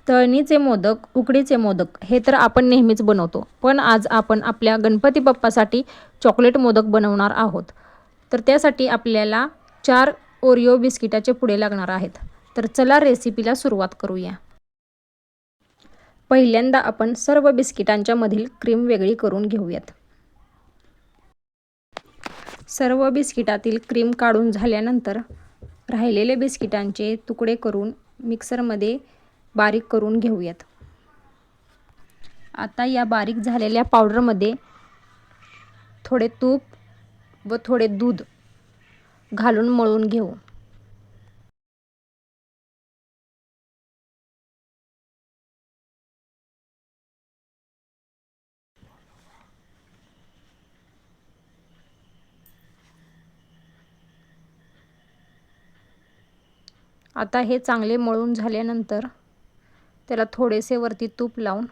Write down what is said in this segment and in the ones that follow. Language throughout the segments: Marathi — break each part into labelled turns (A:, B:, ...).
A: तळणीचे मोदक, उकडीचे मोदक हे तर आपण नेहमीच बनवतो, पण आज आपण आपल्या गणपती बाप्पासाठी चॉकलेट मोदक बनवणार आहोत. तर त्यासाठी आपल्याला 4 ओरिओ बिस्किटाचे पुडे लागणार आहेत. तर चला रेसिपीला सुरुवात करूया. पहिल्यांदा आपण सर्व बिस्किटांच्या मधील क्रीम वेगळी करून घेऊयात. सर्व बिस्किटातील क्रीम काढून झाल्यानंतर राहिलेले बिस्किटांचे तुकडे करून मिक्सरमध्ये बारीक करून घेऊयात. आता या बारीक झालेल्या पावडरमध्ये थोडे तूप व थोडे दूध घालून मळून घेऊ. आता हे चांगले मळून झाल्यानंतर त्याला थोडेसे वरती तूप लावून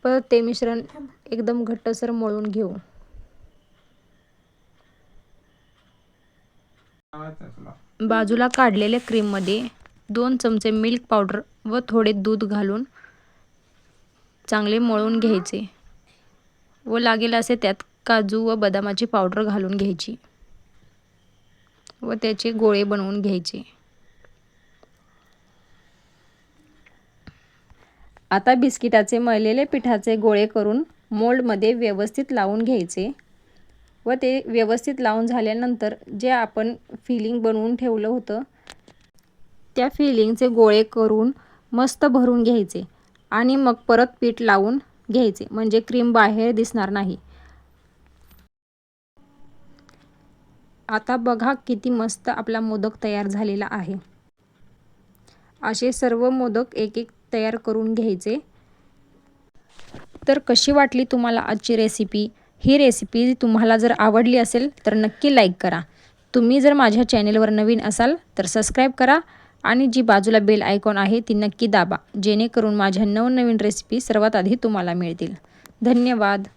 A: परत ते मिश्रण एकदम घट्टसर मळून घेऊ. बाजूला काढलेल्या क्रीममध्ये 2 चमचे मिल्क पावडर व थोडे दूध घालून चांगले मळून घ्यायचे व लागेल असे त्यात काजू व बदामाची पावडर घालून घ्यायची व त्याचे गोळे बनवून घ्यायचे. आता बिस्किटाचे मळलेले पिठाचे गोळे करून मोल्डमध्ये व्यवस्थित लावून घ्यायचे व ते व्यवस्थित लावून झाल्यानंतर जे आपण फिलिंग बनवून ठेवलं होतं त्या फिलिंगचे गोळे करून मस्त भरून घ्यायचे आणि मग परत पीठ लावून घ्यायचे, म्हणजे क्रीम बाहेर दिसणार नाही. आता बघा किती मस्त आपला मोदक तयार झालेला आहे. असे सर्व मोदक एक एक तयार करून घ्यायचे. तर कशी वाटली तुम्हाला आजची रेसिपी? ही रेसिपी तुम्हाला जर आवडली असेल तर नक्की लाईक करा. तुम्ही जर माझ्या चॅनेलवर नवीन असाल तर सबस्क्राईब करा आणि जी बाजूला बेल आयकॉन आहे ती नक्की दाबा, जेणेकरून माझ्या नवनवीन रेसिपी सर्वात आधी तुम्हाला मिळतील. धन्यवाद.